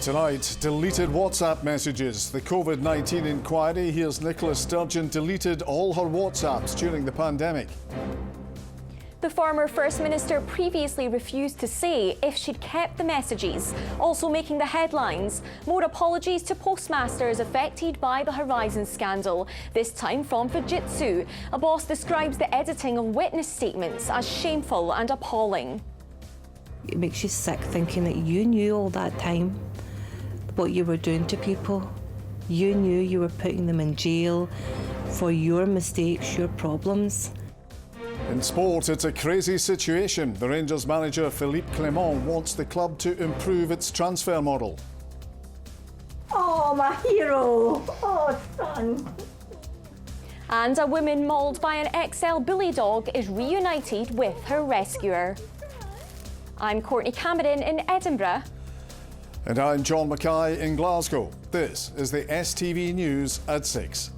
Tonight, deleted WhatsApp messages. The COVID-19 inquiry. Here's Nicola Sturgeon deleted all her WhatsApps during the pandemic. The former First Minister previously refused to say if she'd kept the messages, also making the headlines. More apologies to postmasters affected by the Horizon scandal, this time from Fujitsu. A boss describes the editing of witness statements as shameful and appalling. It makes you sick thinking that you knew all that time what you were doing to people. You knew you were putting them in jail for your mistakes, your problems. In sport, it's a crazy situation. The Rangers manager Philippe Clement wants the club to improve its transfer model. Oh, my hero! Oh, son! And a woman mauled by an XL bully dog is reunited with her rescuer. I'm Courtney Cameron in Edinburgh. And I'm John Mackay in Glasgow. This is the STV News at 6.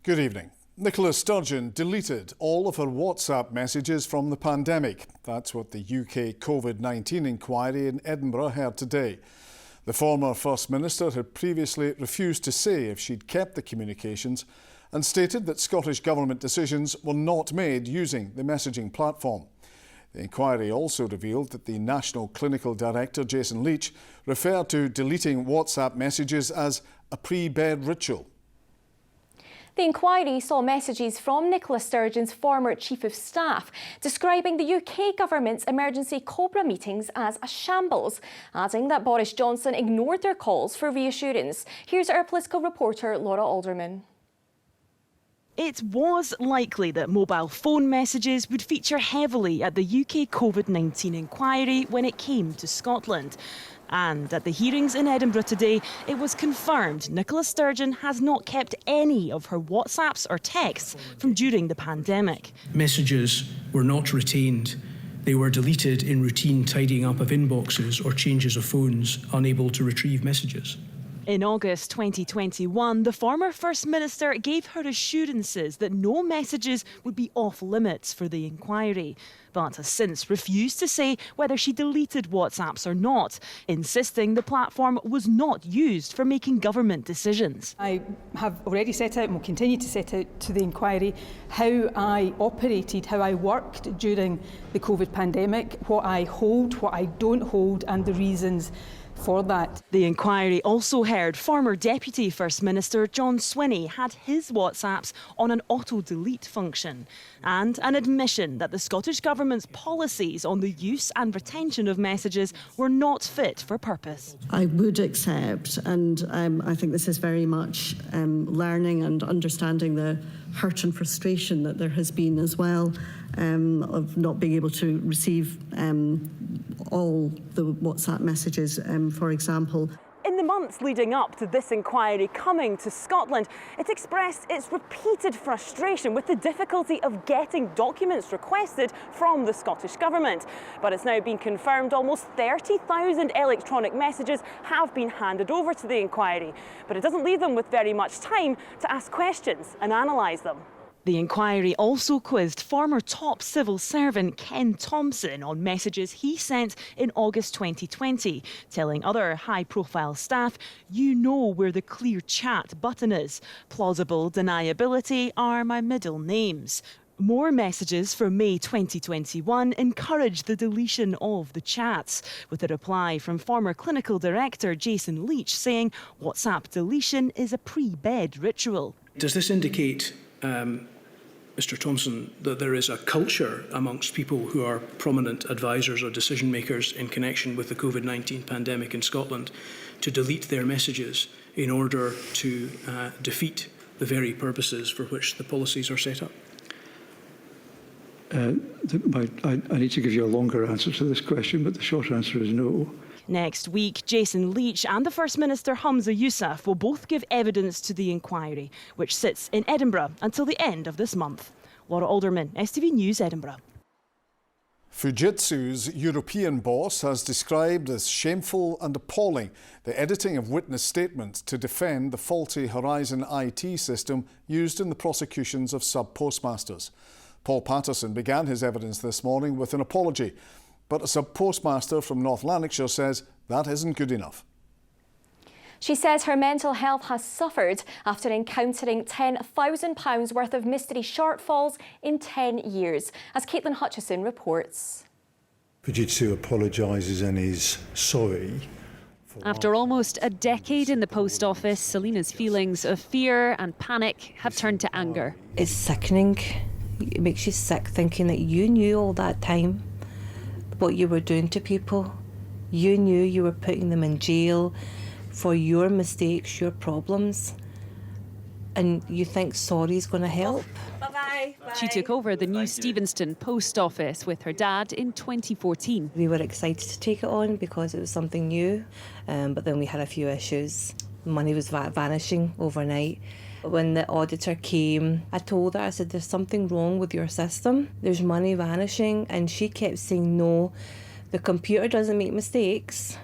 Good evening. Nicola Sturgeon deleted all of her WhatsApp messages from the pandemic. That's what the UK COVID-19 inquiry in Edinburgh heard today. The former First Minister had previously refused to say if she'd kept the communications and stated that Scottish Government decisions were not made using the messaging platform. The inquiry also revealed that the National Clinical Director, Jason Leach, referred to deleting WhatsApp messages as a pre-bed ritual. The inquiry saw messages from Nicola Sturgeon's former Chief of Staff describing the UK Government's emergency COBRA meetings as a shambles, adding that Boris Johnson ignored their calls for reassurance. Here's our political reporter Laura Alderman. It was likely that mobile phone messages would feature heavily at the UK COVID-19 inquiry when it came to Scotland. And at the hearings in Edinburgh today, it was confirmed Nicola Sturgeon has not kept any of her WhatsApps or texts from during the pandemic. Messages were not retained. They were deleted in routine tidying up of inboxes or changes of phones, unable to retrieve messages. In August 2021, the former First Minister gave her assurances that no messages would be off limits for the inquiry, but has since refused to say whether she deleted WhatsApps or not, insisting the platform was not used for making government decisions. I have already set out and will continue to set out to the inquiry how I operated, how I worked during the COVID pandemic, what I hold, what I don't hold, and the reasons for that. The inquiry also heard former Deputy First Minister John Swinney had his WhatsApps on an auto-delete function, and an admission that the Scottish Government's policies on the use and retention of messages were not fit for purpose. I would accept, and I think this is very much learning and understanding the hurt and frustration that there has been as well of not being able to receive all the WhatsApp messages, for example. In the months leading up to this inquiry coming to Scotland, it expressed its repeated frustration with the difficulty of getting documents requested from the Scottish Government. But it's now been confirmed almost 30,000 electronic messages have been handed over to the inquiry. But it doesn't leave them with very much time to ask questions and analyse them. The inquiry also quizzed former top civil servant Ken Thompson on messages he sent in August 2020, telling other high-profile staff, "You know where the clear chat button is. Plausible deniability are my middle names." More messages from May 2021 encouraged the deletion of the chats, with a reply from former clinical director Jason Leach saying WhatsApp deletion is a pre-bed ritual. Does this indicate, Mr. Thompson, that there is a culture amongst people who are prominent advisors or decision makers in connection with the COVID-19 pandemic in Scotland to delete their messages in order to defeat the very purposes for which the policies are set up? I need to give you a longer answer to this question, but the short answer is no. Next week, Jason Leach and the First Minister Humza Yousaf will both give evidence to the inquiry, which sits in Edinburgh until the end of this month. Laura Alderman, STV News, Edinburgh. Fujitsu's European boss has described as shameful and appalling the editing of witness statements to defend the faulty Horizon IT system used in the prosecutions of sub-postmasters. Paul Patterson began his evidence this morning with an apology, but a sub-postmaster from North Lanarkshire says that isn't good enough. She says her mental health has suffered after encountering £10,000 worth of mystery shortfalls in 10 years, as Caitlin Hutchison reports. Fujitsu apologises and is sorry. After almost a decade in the post office, Selina's feelings of fear and panic have turned to anger. It's sickening. It makes you sick thinking that you knew all that time what you were doing to people. You knew you were putting them in jail for your mistakes, your problems, and you think sorry's going to help. Bye-bye. She took over the new Stevenston post office with her dad in 2014. We were excited to take it on because it was something new, but then we had a few issues. Money was vanishing overnight. When the auditor came, I told her, I said, there's something wrong with your system. There's money vanishing, and she kept saying, no, the computer doesn't make mistakes.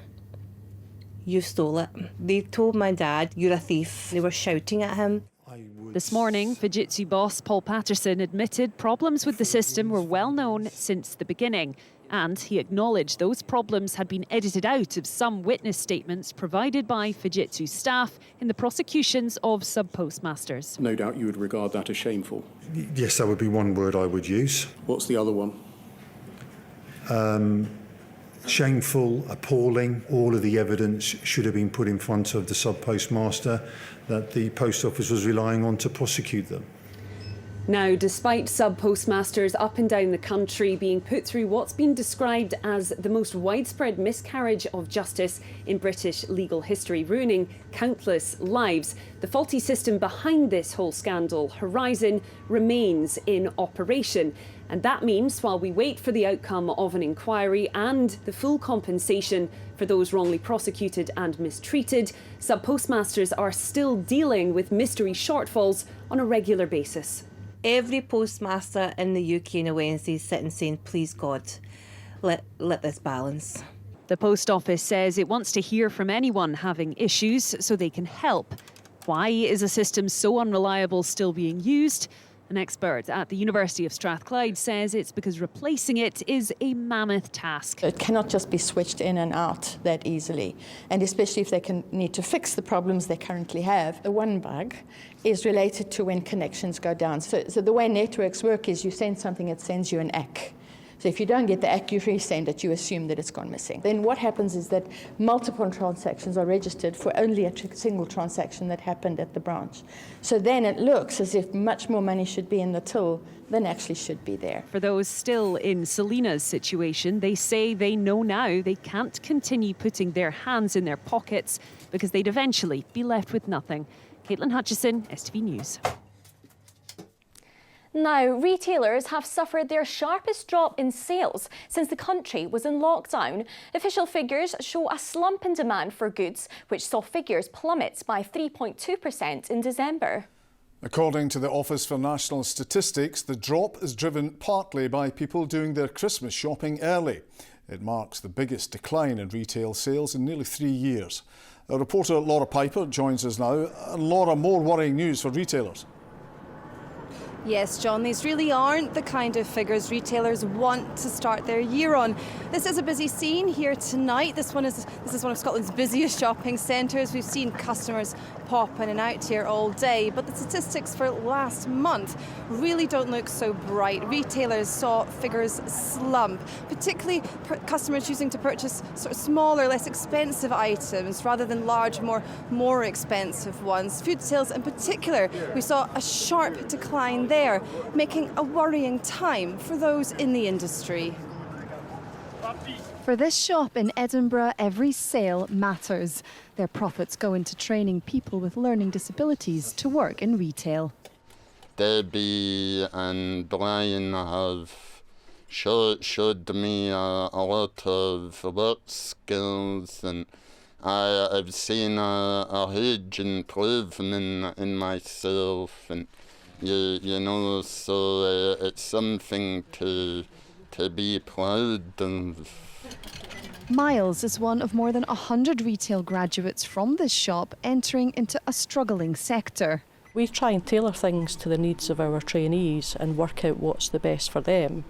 You stole it. They told my dad, you're a thief. They were shouting at him. This morning, Fujitsu boss Paul Patterson admitted problems with the system were well known since the beginning. And he acknowledged those problems had been edited out of some witness statements provided by Fujitsu staff in the prosecutions of sub-postmasters. No doubt you would regard that as shameful. Yes, that would be one word I would use. What's the other one? Shameful, appalling. All of the evidence should have been put in front of the sub-postmaster that the post office was relying on to prosecute them. Now, despite sub-postmasters up and down the country being put through what's been described as the most widespread miscarriage of justice in British legal history, ruining countless lives, the faulty system behind this whole scandal, Horizon, remains in operation. And that means while we wait for the outcome of an inquiry and the full compensation for those wrongly prosecuted and mistreated, sub-postmasters are still dealing with mystery shortfalls on a regular basis. Every postmaster in the UK on a Wednesday is sitting saying, please God, let this balance. The post office says it wants to hear from anyone having issues so they can help. Why is a system so unreliable still being used? An expert at the University of Strathclyde says it's because replacing it is a mammoth task. It cannot just be switched in and out that easily, and especially if they need to fix the problems they currently have. The one bug is related to when connections go down. So the way networks work is you send something, it sends you an ACK. So if you don't get the ACK, you resend it, you assume that it's gone missing. Then what happens is that multiple transactions are registered for only a single transaction that happened at the branch. So then it looks as if much more money should be in the till than actually should be there. For those still in Selina's situation, they say they know now they can't continue putting their hands in their pockets because they'd eventually be left with nothing. Caitlin Hutchison, STV News. Now, retailers have suffered their sharpest drop in sales since the country was in lockdown. Official figures show a slump in demand for goods, which saw figures plummet by 3.2% in December. According to the Office for National Statistics, the drop is driven partly by people doing their Christmas shopping early. It marks the biggest decline in retail sales in nearly 3 years. Our reporter Laura Piper joins us now. Laura, more worrying news for retailers. Yes, John, these really aren't the kind of figures retailers want to start their year on. This is a busy scene here tonight. This is one of Scotland's busiest shopping centres. We've seen customers pop in and out here all day, but the statistics for last month really don't look so bright. Retailers saw figures slump, particularly customers choosing to purchase sort of smaller, less expensive items rather than large, more expensive ones. Food sales in particular, we saw a sharp decline there, making a worrying time for those in the industry. For this shop in Edinburgh, every sale matters. Their profits go into training people with learning disabilities to work in retail. Debbie and Brian have showed me a lot of work skills, and I've seen a huge improvement in myself, and you know, so it's something to to be proud of. Miles is one of more than 100 retail graduates from this shop entering into a struggling sector. We try and tailor things to the needs of our trainees and work out what's the best for them,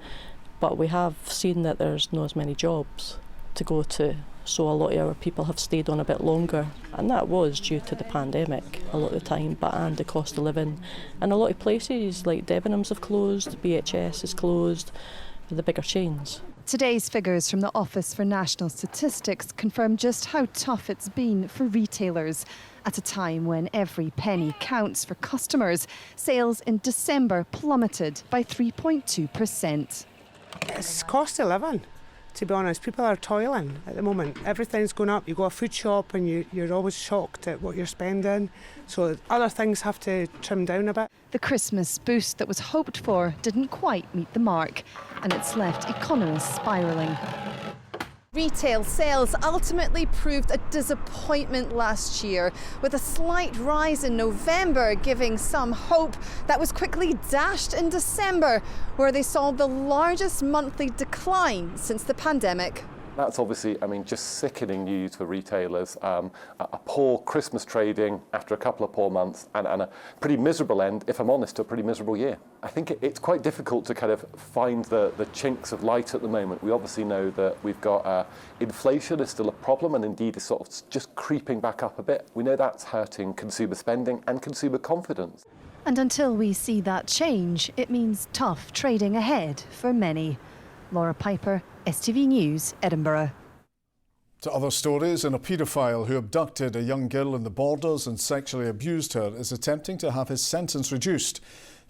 but we have seen that there's not as many jobs to go to, so a lot of our people have stayed on a bit longer, and that was due to the pandemic a lot of the time, and the cost of living. And a lot of places like Debenhams have closed, BHS is closed, the bigger chains. Today's figures from the Office for National Statistics confirm just how tough it's been for retailers. At a time when every penny counts for customers, sales in December plummeted by 3.2%. It's cost of living, to be honest. People are toiling at the moment. Everything's going up. You go to a food shop and you're always shocked at what you're spending. So other things have to trim down a bit. The Christmas boost that was hoped for didn't quite meet the mark, and it's left economists spiralling. Retail sales ultimately proved a disappointment last year, with a slight rise in November giving some hope that was quickly dashed in December, where they saw the largest monthly decline since the pandemic. That's obviously, just sickening news for retailers. A poor Christmas trading after a couple of poor months and a pretty miserable end, if I'm honest, to a pretty miserable year. I think it's quite difficult to kind of find the chinks of light at the moment. We obviously know that we've got inflation is still a problem, and indeed is sort of just creeping back up a bit. We know that's hurting consumer spending and consumer confidence. And until we see that change, it means tough trading ahead for many. Laura Piper, STV News, Edinburgh. To other stories, and a paedophile who abducted a young girl in the Borders and sexually abused her is attempting to have his sentence reduced.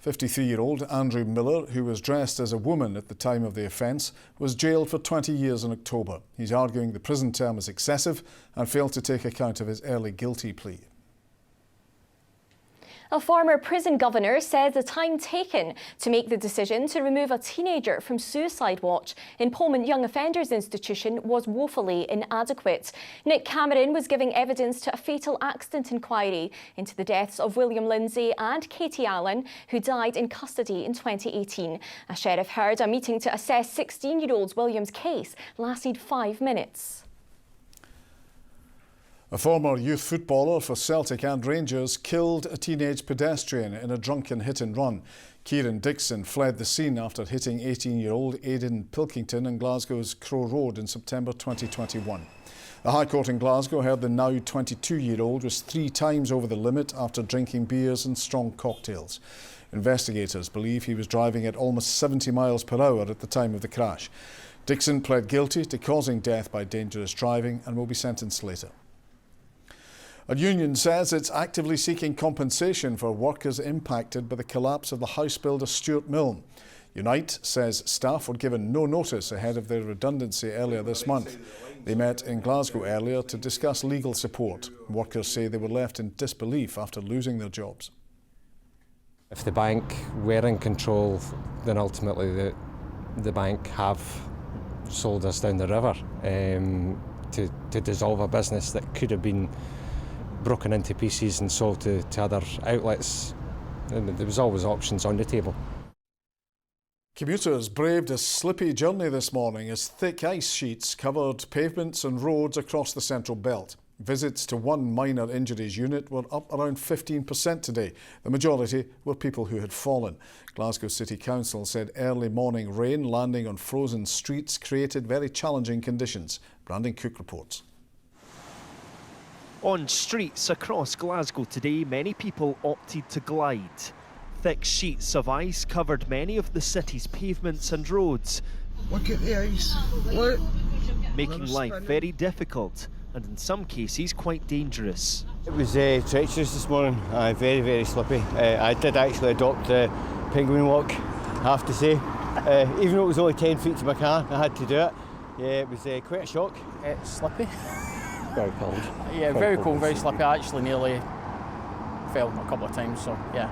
53-year-old Andrew Miller, who was dressed as a woman at the time of the offence, was jailed for 20 years in October. He's arguing the prison term is excessive and failed to take account of his early guilty plea. A former prison governor says the time taken to make the decision to remove a teenager from suicide watch in Pullman Young Offenders Institution was woefully inadequate. Nick Cameron was giving evidence to a fatal accident inquiry into the deaths of William Lindsay and Katie Allen, who died in custody in 2018. A sheriff heard a meeting to assess 16-year-old William's case lasted 5 minutes. A former youth footballer for Celtic and Rangers killed a teenage pedestrian in a drunken hit-and-run. Kieran Dixon fled the scene after hitting 18-year-old Aidan Pilkington in Glasgow's Crow Road in September 2021. The High Court in Glasgow heard the now 22-year-old was 3 times over the limit after drinking beers and strong cocktails. Investigators believe he was driving at almost 70 miles per hour at the time of the crash. Dixon pled guilty to causing death by dangerous driving and will be sentenced later. A union says it's actively seeking compensation for workers impacted by the collapse of the house builder Stuart Milne. Unite says staff were given no notice ahead of their redundancy earlier this month. They met in Glasgow earlier to discuss legal support. Workers say they were left in disbelief after losing their jobs. If the bank were in control, then ultimately the bank have sold us down the river to dissolve a business that could have been broken into pieces and sold to other outlets. And there was always options on the table. Commuters braved a slippy journey this morning as thick ice sheets covered pavements and roads across the Central Belt. Visits to one minor injuries unit were up around 15% today. The majority were people who had fallen. Glasgow City Council said early morning rain landing on frozen streets created very challenging conditions. Brandon Cook reports. On streets across Glasgow today, many people opted to glide. Thick sheets of ice covered many of the city's pavements and roads. Look at the ice. Look. Making life very difficult and in some cases quite dangerous. It was treacherous this morning, very, very slippy. I did actually adopt the penguin walk, I have to say. Even though it was only 10 feet to my car, I had to do it. Yeah, it was quite a shock. It's slippy. Very cold. Yeah, very cold, very slippy. I actually nearly fell a couple of times, so yeah.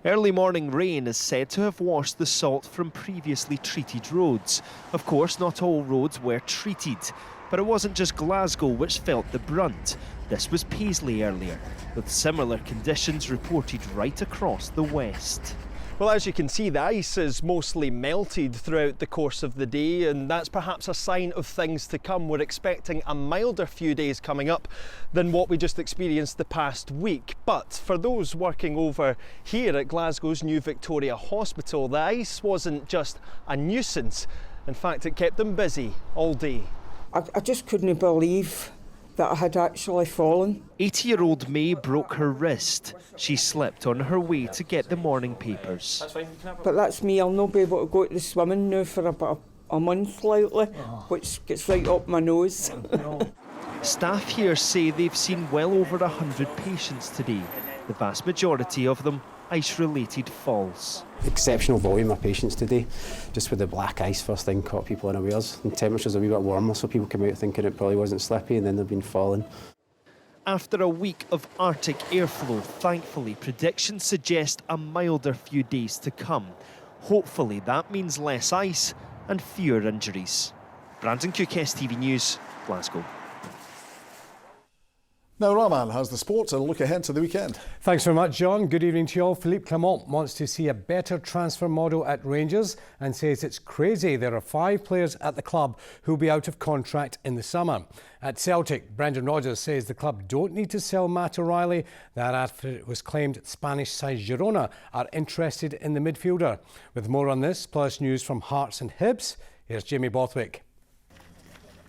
Early morning rain is said to have washed the salt from previously treated roads. Of course, not all roads were treated, but it wasn't just Glasgow which felt the brunt. This was Paisley earlier, with similar conditions reported right across the west. Well, as you can see, the ice is mostly melted throughout the course of the day, and that's perhaps a sign of things to come. We're expecting a milder few days coming up than what we just experienced the past week. But for those working over here at Glasgow's New Victoria Hospital, the ice wasn't just a nuisance. In fact, it kept them busy all day. I just couldn't believe that I had actually fallen. 80-year-old May broke her wrist. She slipped on her way to get the morning papers. But that's me, I'll not be able to go to the swimming now for about a month lately, which gets right up my nose. Staff here say they've seen well over 100 patients today, the vast majority of them ice-related falls. Exceptional volume of patients today, just with the black ice first thing caught people unawares. And temperatures a wee bit warmer, so people came out thinking it probably wasn't slippy, and then they've been falling. After a week of Arctic airflow, thankfully, predictions suggest a milder few days to come. Hopefully that means less ice and fewer injuries. Brandon Cook, STV News, Glasgow. Now Rahman has the sports and a look ahead to the weekend. Thanks very much, John. Good evening to you all. Philippe Clement wants to see a better transfer model at Rangers and says it's crazy there are 5 players at the club who'll be out of contract in the summer. At Celtic, Brendan Rodgers says the club don't need to sell Matt O'Reilly. That after it was claimed Spanish side Girona are interested in the midfielder. With more on this, plus news from Hearts and Hibs, here's Jamie Borthwick.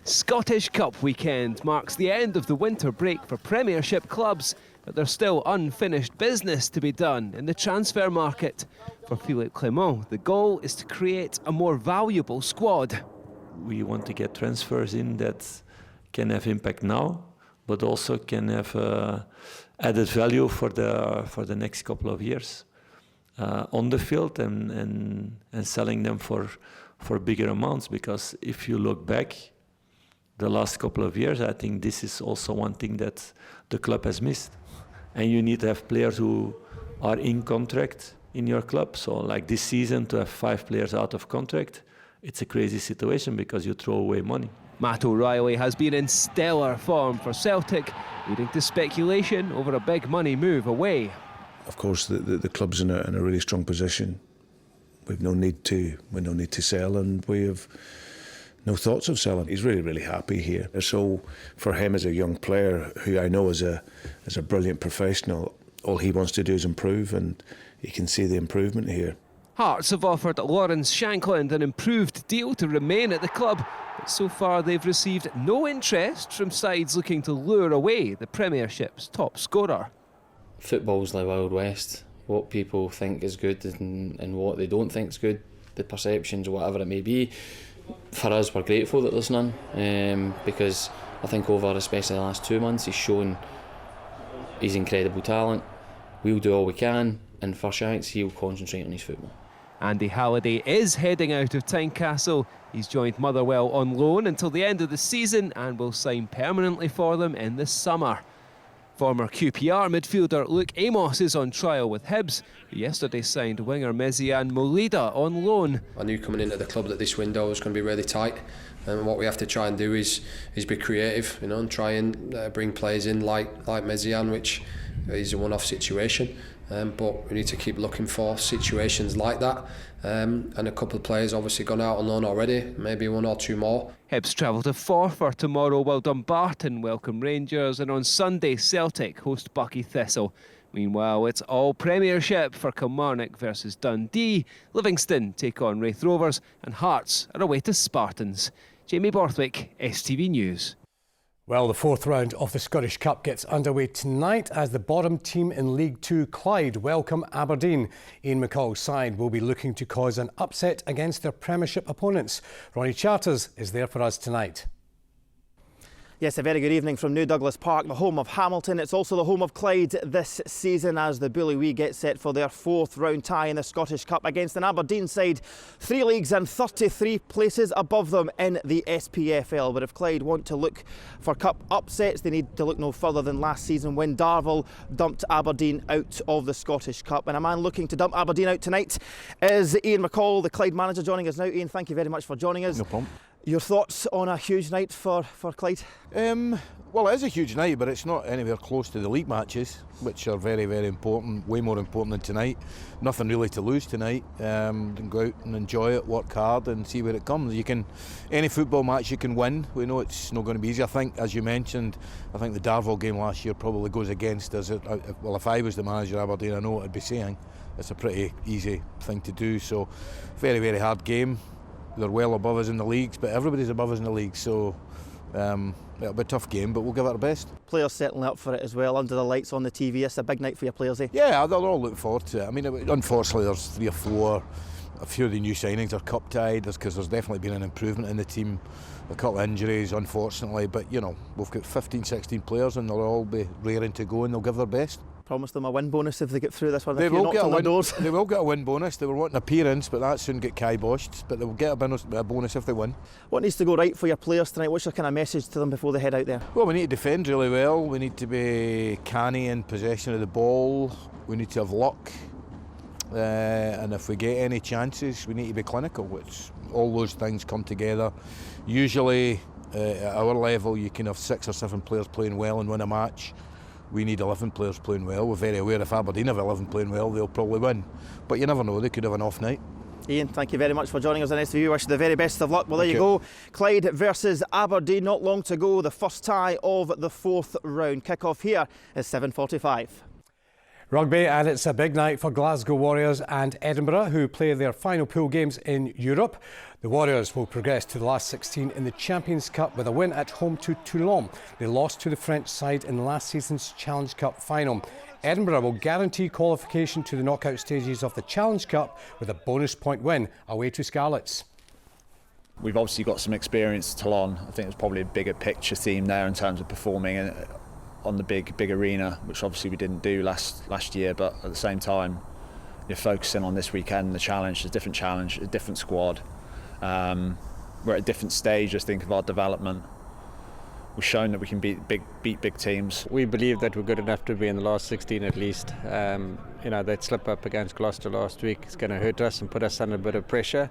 Scottish Cup weekend marks the end of the winter break for Premiership clubs, but there's still unfinished business to be done in the transfer market. For Philippe Clement, the goal is to create a more valuable squad. We want to get transfers in that can have impact now, but also can have added value for the next couple of years on the field and selling them for bigger amounts. Because if you look back, the last couple of years, I think this is also one thing that the club has missed. And you need to have players who are in contract in your club. So like this season, to have 5 players out of contract, it's a crazy situation because you throw away money. Matt O'Reilly has been in stellar form for Celtic, leading to speculation over a big money move away. Of course, the club's in a really strong position. We've no need to sell, and we have no thoughts of selling. He's really, really happy here. So for him as a young player, who I know is a brilliant professional, all he wants to do is improve, and you can see the improvement here. Hearts have offered Lawrence Shankland an improved deal to remain at the club, but so far they've received no interest from sides looking to lure away the Premiership's top scorer. Football's like Wild West. What people think is good and what they don't think is good, the perceptions, whatever it may be. For us, we're grateful that there's none, because I think over especially the last 2 months he's shown he's incredible talent. We'll do all we can, and for Shanks he'll concentrate on his football. Andy Halliday is heading out of Tynecastle. He's joined Motherwell on loan until the end of the season and will sign permanently for them in the summer. Former QPR midfielder Luke Amos is on trial with Hibs, who yesterday signed winger Meziane Molida on loan. I knew coming into the club that this window was going to be really tight, and what we have to try and do is be creative, and try and bring players in like Meziane, which is a one-off situation. But we need to keep looking for situations like that. And a couple of players obviously gone out on loan already, maybe 1 or 2 more. Hibs travel to Forfar tomorrow while Dumbarton welcome Rangers, and on Sunday Celtic host Buckie Thistle. Meanwhile, it's all Premiership for Kilmarnock versus Dundee. Livingston take on Raith Rovers, and Hearts are away to Spartans. Jamie Borthwick, STV News. Well, the 4th round of the Scottish Cup gets underway tonight as the bottom team in League 2, Clyde, welcome Aberdeen. Ian McCall's side will be looking to cause an upset against their Premiership opponents. Ronnie Charters is there for us tonight. Yes, a very good evening from New Douglas Park, the home of Hamilton. It's also the home of Clyde this season as the Bully Wee get set for their 4th round tie in the Scottish Cup against an Aberdeen side 3 leagues and 33 places above them in the SPFL. But if Clyde want to look for cup upsets, they need to look no further than last season when Darvel dumped Aberdeen out of the Scottish Cup. And a man looking to dump Aberdeen out tonight is Ian McCall, the Clyde manager, joining us now. Ian, thank you very much for joining us. No problem. Your thoughts on a huge night for Clyde? Well, it is a huge night, but it's not anywhere close to the league matches, which are very, very important, way more important than tonight. Nothing really to lose tonight. Then go out and enjoy it, work hard and see where it comes. Any football match you can win. We know it's not going to be easy. I think, as you mentioned, I think the Darvel game last year probably goes against us. Well, if I was the manager of Aberdeen, I know what I'd be saying. It's a pretty easy thing to do, so very, very hard game. They're well above us in the leagues, but everybody's above us in the league, so it'll be a tough game, but we'll give it our best. Players settling up for it as well, under the lights on the TV. It's a big night for your players, eh? Yeah, they're all looking forward to it. I mean, unfortunately, there's 3 or 4. A few of the new signings are cup tied, because there's definitely been an improvement in the team. A couple of injuries, unfortunately, but you know, we've got 15, 16 players and they'll all be raring to go and they'll give their best. Promise them a win bonus if they get through this one. They will get a win. They will get a win bonus. They were wanting appearance, but that soon get kiboshed. But they will get a bonus if they win. What needs to go right for your players tonight? What's your kind of message to them before they head out there? Well, we need to defend really well. We need to be canny in possession of the ball. We need to have luck. And if we get any chances, we need to be clinical. Which all those things come together. Usually, at our level, you can have 6 or 7 players playing well and win a match. We need 11 players playing well. We're very aware if Aberdeen have 11 playing well, they'll probably win. But you never know, they could have an off night. Ian, thank you very much for joining us on STV. Wish you the very best of luck. Well, there you go. Clyde versus Aberdeen, not long to go. The first tie of the 4th round. Kick-off here is 7:45. Rugby, and it's a big night for Glasgow Warriors and Edinburgh, who play their final pool games in Europe. The Warriors will progress to the last 16 in the Champions Cup with a win at home to Toulon. They lost to the French side in last season's Challenge Cup final. Edinburgh will guarantee qualification to the knockout stages of the Challenge Cup with a bonus point win away to Scarlets. We've obviously got some experience at Toulon. I think it's probably a bigger picture theme there in terms of performing on the big arena, which obviously we didn't do last year, but at the same time you're focusing on this weekend, the challenge, a different challenge, a different squad. We're at a different stage, I think, of our development. We've shown that we can beat big teams. We believe that we're good enough to be in the last 16 at least. You know, that slip up against Gloucester last week is going to hurt us and put us under a bit of pressure.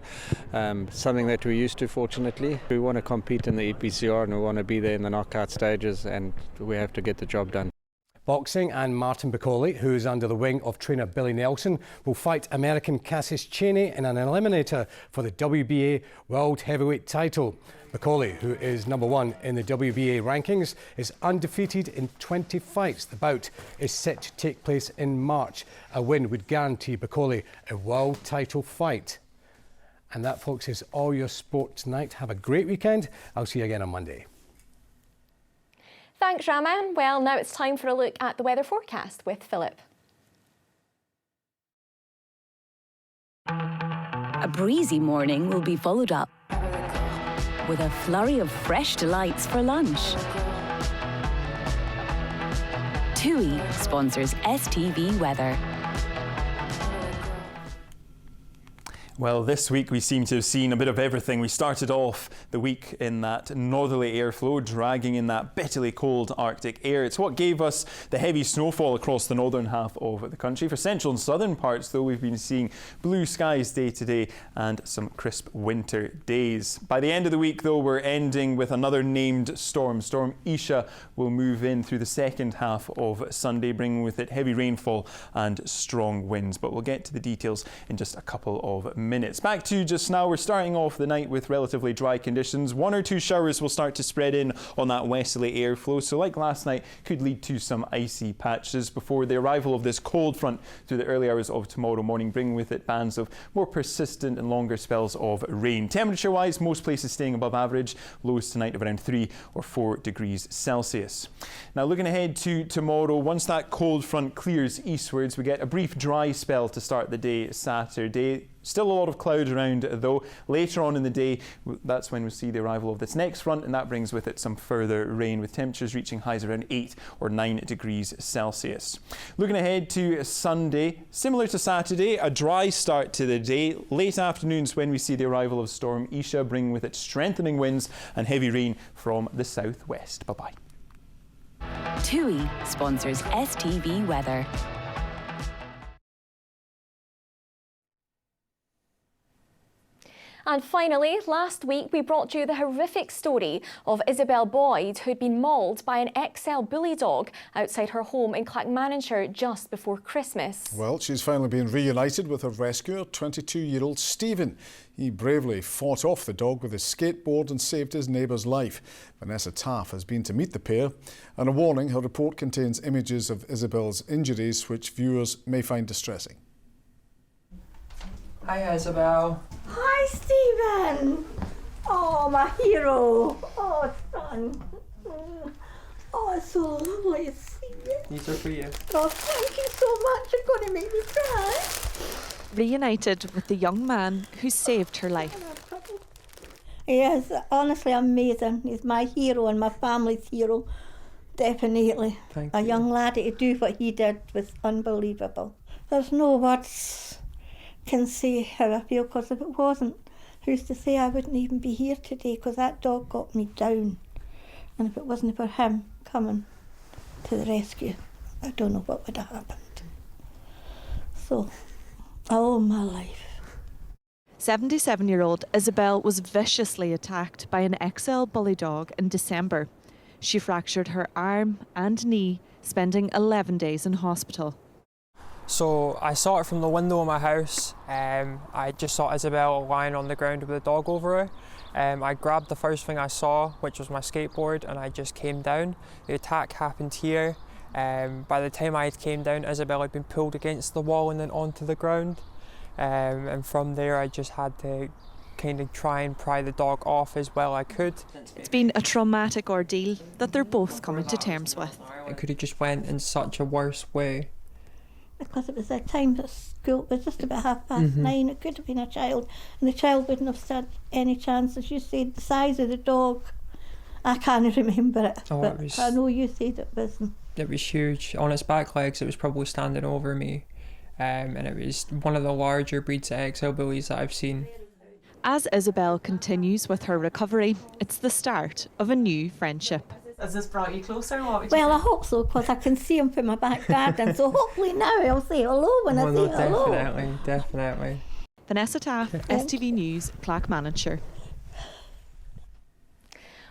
Something that we're used to, fortunately. We want to compete in the EPCR and we want to be there in the knockout stages, and we have to get the job done. Boxing, and Martin Bacoli, who is under the wing of trainer Billy Nelson, will fight American Cassius Chaney in an eliminator for the WBA World Heavyweight title. Bacoli, who is number 1 in the WBA rankings, is undefeated in 20 fights. The bout is set to take place in March. A win would guarantee Bacoli a world title fight. And that, folks, is all your sport tonight. Have a great weekend. I'll see you again on Monday. Thanks, Raman. Well, now it's time for a look at the weather forecast with Philip. A breezy morning will be followed up with a flurry of fresh delights for lunch. TUI sponsors STV Weather. Well, this week we seem to have seen a bit of everything. We started off the week in that northerly airflow, dragging in that bitterly cold Arctic air. It's what gave us the heavy snowfall across the northern half of the country. For central and southern parts, though, we've been seeing blue skies day to day and some crisp winter days. By the end of the week, though, we're ending with another named storm. Storm Isha will move in through the second half of Sunday, bringing with it heavy rainfall and strong winds. But we'll get to the details in just a couple of minutes. Back to just now, we're starting off the night with relatively dry conditions. 1 or 2 showers will start to spread in on that westerly airflow, so like last night, could lead to some icy patches before the arrival of this cold front through the early hours of tomorrow morning, bringing with it bands of more persistent and longer spells of rain. Temperature-wise, most places staying above average, lows tonight of around 3 or 4 degrees Celsius. Now, looking ahead to tomorrow, once that cold front clears eastwards, we get a brief dry spell to start the day Saturday. Still a lot of cloud around, though. Later on in the day, that's when we'll see the arrival of this next front, and that brings with it some further rain, with temperatures reaching highs around 8 or 9 degrees Celsius. Looking ahead to Sunday, similar to Saturday, a dry start to the day. Late afternoons when we see the arrival of Storm Isha, bringing with it strengthening winds and heavy rain from the southwest. Bye-bye. TUI sponsors STV Weather. And finally, last week we brought you the horrific story of Isabel Boyd, who'd been mauled by an XL bully dog outside her home in Clackmannanshire just before Christmas. Well, she's finally been reunited with her rescuer, 22-year-old Stephen. He bravely fought off the dog with his skateboard and saved his neighbour's life. Vanessa Taff has been to meet the pair, and a warning: her report contains images of Isabel's injuries which viewers may find distressing. Hi, Isabel. Hi, Stephen. Oh, my hero. Oh, son. Oh, it's so lovely to see you. These are for you. Oh, thank you so much. You're going to make me cry. Reunited with the young man who saved her life. He is honestly amazing. He's my hero and my family's hero. Definitely. Thank A you. young laddie to do what he did was unbelievable. There's no words can say how I feel, because if it wasn't, who's to say I wouldn't even be here today, because that dog got me down. And if it wasn't for him coming to the rescue, I don't know what would have happened. So, all my life. 77-year-old Isabel was viciously attacked by an XL bully dog in December. She fractured her arm and knee, spending 11 days in hospital. So I saw it from the window of my house. I just saw Isabel lying on the ground with a dog over her. I grabbed the first thing I saw, which was my skateboard, and I just came down. The attack happened here. By the time I came down, Isabel had been pulled against the wall and then onto the ground. And from there I just had to kind of try and pry the dog off as well I could. It's been a traumatic ordeal that they're both coming to terms with. It could have just went in such a worse way. Because it was a time at school, it was just about 9:30. It could have been a child, and the child wouldn't have stood any chance. As you said, the size of the dog, I can't remember it, Oh, but it was- I know you said it wasn't. It was huge. On its back legs, it was probably standing over me. And it was one of the larger breeds of XL bullies that I've seen. As Isabel continues with her recovery, it's the start of a new friendship. Has this brought you closer? Well, I hope so, because I can see him from my back garden. So hopefully now I'll say hello when I say hello. Definitely. Vanessa Taff, STV News, Clackmannanshire.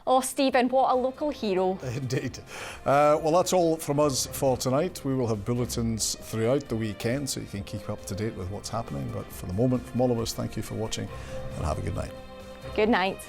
Oh, Stephen, what a local hero. Indeed. Well, that's all from us for tonight. We will have bulletins throughout the weekend, so you can keep up to date with what's happening. But for the moment, from all of us, thank you for watching and have a good night. Good night.